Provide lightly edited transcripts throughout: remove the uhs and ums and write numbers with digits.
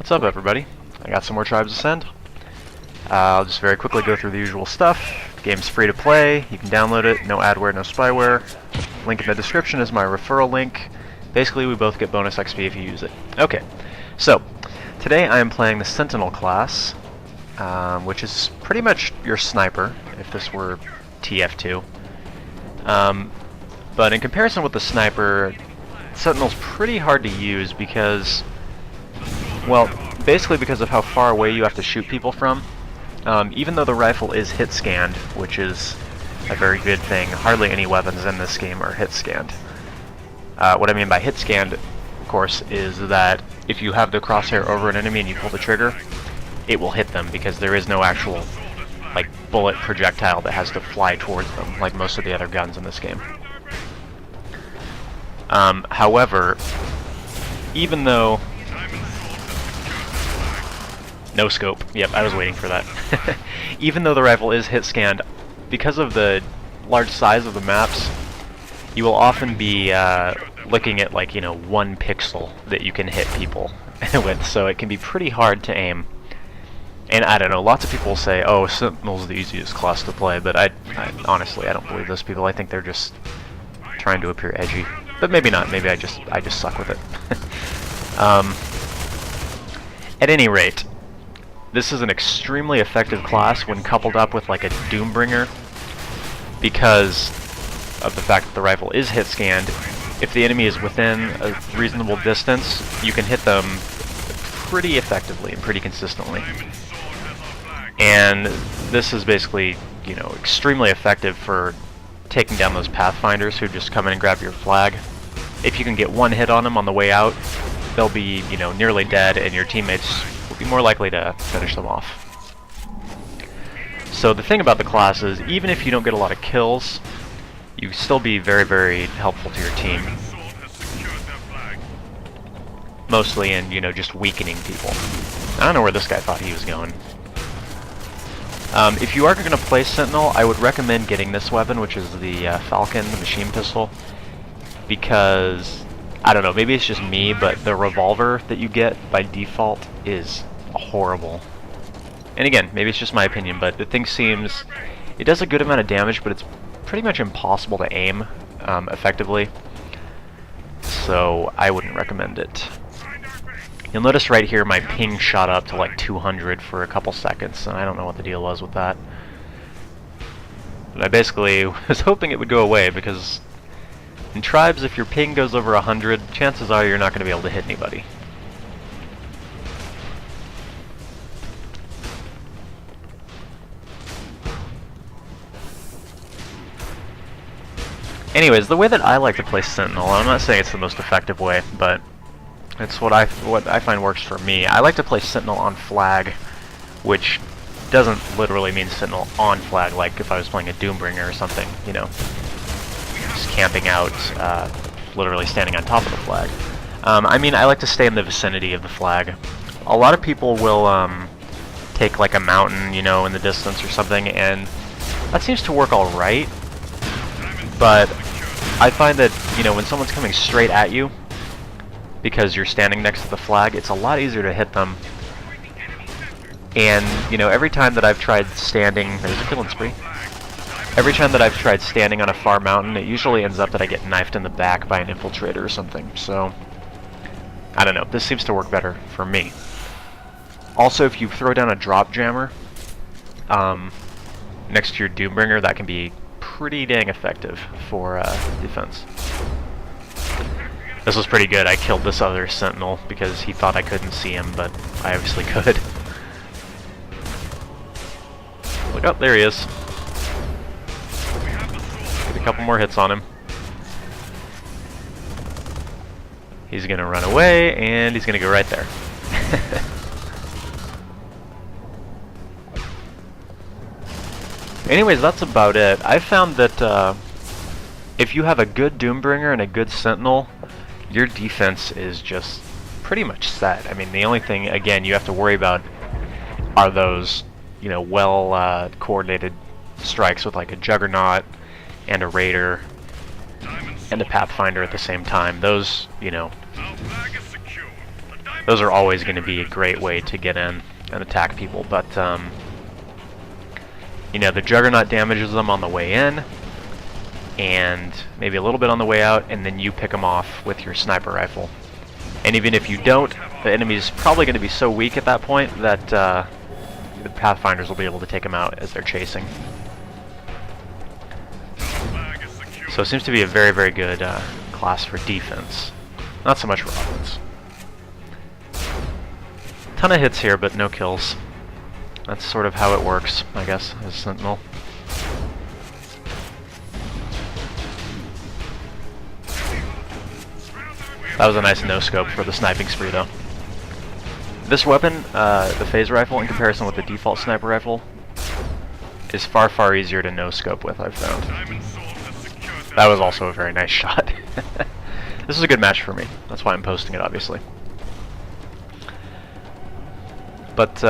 What's up, everybody? I got some more Tribes Ascend. I'll just very quickly go through the usual stuff. Game's free to play, you can download it, no adware, no spyware. Link in the description is my referral link. Basically, we both get bonus XP if you use it. Okay, so today I am playing the Sentinel class, which is pretty much your sniper, if this were TF2. But in comparison with the sniper, Sentinel's pretty hard to use because, well, basically because of how far away you have to shoot people from. Even though the rifle is hit scanned, which is a very good thing, hardly any weapons in this game are hit scanned. What I mean by hit scanned, of course, is that if you have the crosshair over an enemy and you pull the trigger, it will hit them because there is no actual like bullet projectile that has to fly towards them like most of the other guns in this game. However, even though... No scope. Yep, I was waiting for that. Even though the rifle is hit scanned, because of the large size of the maps, you will often be looking at, like, 1 pixel that you can hit people with, so it can be pretty hard to aim. And I don't know, lots of people say, oh, Sentinel's the easiest class to play, but I honestly, I don't believe those people. I think they're just trying to appear edgy. But maybe not, maybe I just suck with it. At any rate, this is an extremely effective class when coupled up with like a Doombringer because of the fact that the rifle is hit scanned. If the enemy is within a reasonable distance, you can hit them pretty effectively and pretty consistently. And this is basically, extremely effective for taking down those Pathfinders who just come in and grab your flag. If you can get one hit on them on the way out, they'll be, nearly dead, and your teammates will be more likely to finish them off. So the thing about the class is, even if you don't get a lot of kills, you can still be very, very helpful to your team. Mostly in, just weakening people. I don't know where this guy thought he was going. If you are going to play Sentinel, I would recommend getting this weapon, which is the Falcon, the machine pistol, because, I don't know, maybe it's just me, but the revolver that you get by default is horrible. And again, maybe it's just my opinion, but the thing seems, it does a good amount of damage, but it's pretty much impossible to aim effectively, so I wouldn't recommend it. You'll notice right here my ping shot up to like 200 for a couple seconds, and I don't know what the deal was with that. But I basically was hoping it would go away, because in Tribes, if your ping goes over 100, chances are you're not going to be able to hit anybody. Anyways, the way that I like to play Sentinel, I'm not saying it's the most effective way, but it's what I find works for me. I like to play Sentinel on flag, which doesn't literally mean Sentinel on flag, like if I was playing a Doombringer or something, just camping out, literally standing on top of the flag. I mean, I like to stay in the vicinity of the flag. A lot of people will take like a mountain, in the distance or something, and that seems to work alright, but I find that, when someone's coming straight at you, because you're standing next to the flag, it's a lot easier to hit them. And, every time that I've tried standing... There's a killing spree. Every time that I've tried standing on a far mountain, it usually ends up that I get knifed in the back by an infiltrator or something. So, I don't know. This seems to work better for me. Also, if you throw down a drop jammer next to your Doombringer, that can be pretty dang effective for defense. This was pretty good. I killed this other Sentinel because he thought I couldn't see him, but I obviously could. Look up, there he is. Get a couple more hits on him. He's gonna run away, and he's gonna go right there. Anyways, that's about it. I found that if you have a good Doombringer and a good Sentinel, your defense is just pretty much set. I mean, the only thing, again, you have to worry about are those, well coordinated strikes with like a Juggernaut and a Raider and a Pathfinder at the same time. Those, those are always going to be a great way to get in and attack people. But you know, the Juggernaut damages them on the way in, and maybe a little bit on the way out, and then you pick them off with your sniper rifle. And even if you don't, the enemy's probably going to be so weak at that point that the Pathfinders will be able to take them out as they're chasing. So it seems to be a very, very good class for defense. Not so much for offense. Ton of hits here, but no kills. That's sort of how it works, I guess, as Sentinel. That was a nice no-scope for the sniping spree, though. This weapon, the phase rifle, in comparison with the default sniper rifle, is far, far easier to no-scope with, I've found. That was also a very nice shot. This is a good match for me. That's why I'm posting it, obviously. But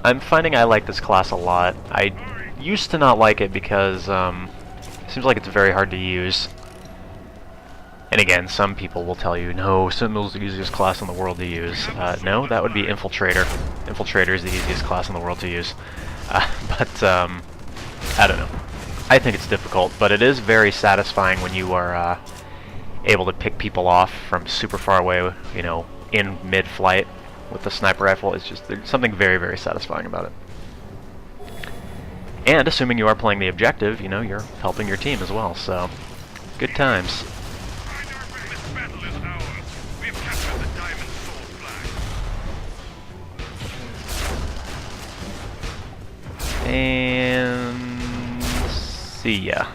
I'm finding I like this class a lot. I used to not like it because it seems like it's very hard to use. And again, some people will tell you, no, Sentinel's the easiest class in the world to use. No, that would be Infiltrator. Infiltrator is the easiest class in the world to use. But I don't know. I think it's difficult, but it is very satisfying when you are able to pick people off from super far away, you know, in mid-flight with the sniper rifle. It's just, there's something very, very satisfying about it. And assuming you are playing the objective, you know, you're helping your team as well, so good times. And see ya.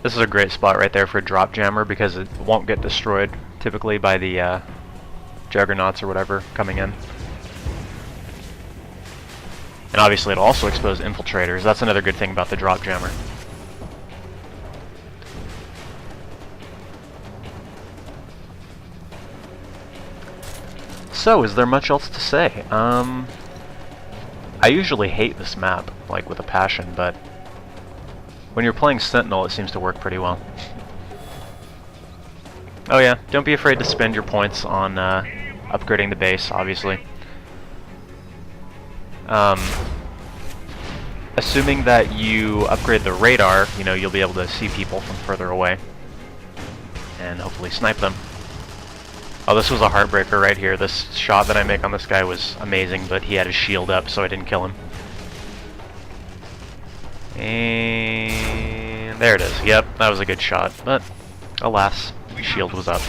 This is a great spot right there for a drop jammer because it won't get destroyed typically by the juggernauts or whatever coming in. And obviously it'll also expose infiltrators. That's another good thing about the drop jammer. So, is there much else to say? I usually hate this map, like, with a passion, but when you're playing Sentinel, it seems to work pretty well. Oh yeah, don't be afraid to spend your points on upgrading the base, obviously. Assuming that you upgrade the radar, you know, you'll be able to see people from further away and hopefully snipe them. Oh, this was a heartbreaker right here. This shot that I make on this guy was amazing, but he had his shield up, so I didn't kill him. And there it is. Yep, that was a good shot, but alas, his shield was up.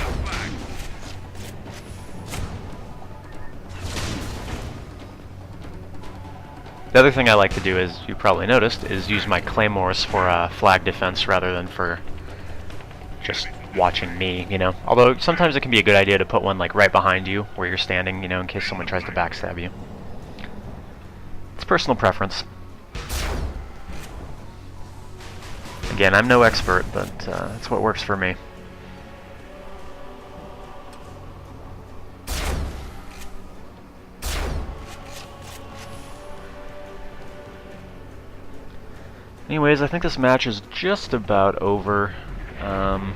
The other thing I like to do, as you probably noticed, is use my claymores for flag defense rather than for just watching me, you know. Although sometimes it can be a good idea to put one like right behind you where you're standing, you know, in case someone tries to backstab you. It's personal preference. Again, I'm no expert, but that's what works for me. Anyways, I think this match is just about over. I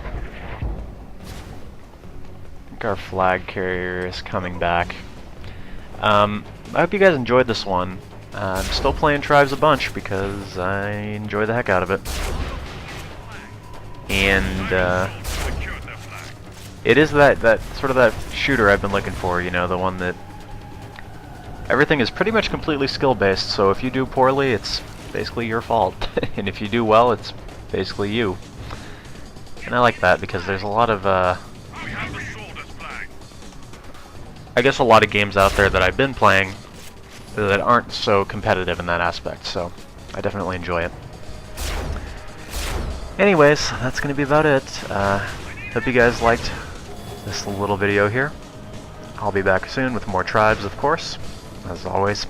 think our flag carrier is coming back. I hope you guys enjoyed this one. I'm still playing Tribes a bunch because I enjoy the heck out of it. And it is that sort of that shooter I've been looking for, you know, the one that everything is pretty much completely skill based, so if you do poorly, it's basically your fault. And if you do well, it's basically you. And I like that because there's a lot of I guess a lot of games out there that I've been playing that aren't so competitive in that aspect, so I definitely enjoy it. Anyways, that's going to be about it. Hope you guys liked this little video here. I'll be back soon with more Tribes, of course, as always.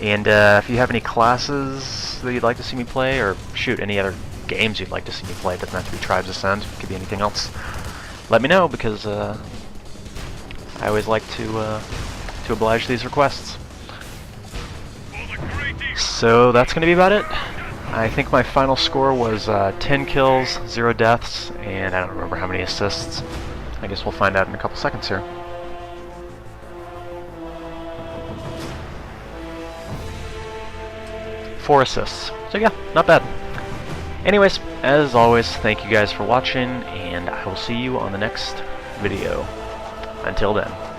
And if you have any classes that you'd like to see me play, or shoot, any other games you'd like to see me play, it doesn't have to be Tribes Ascend, it could be anything else, let me know, because I always like to oblige these requests. So that's going to be about it. I think my final score was 10 kills, 0 deaths, and I don't remember how many assists. I guess we'll find out in a couple seconds here. Four assists. So yeah, not bad. Anyways, as always, thank you guys for watching, and I will see you on the next video. Until then.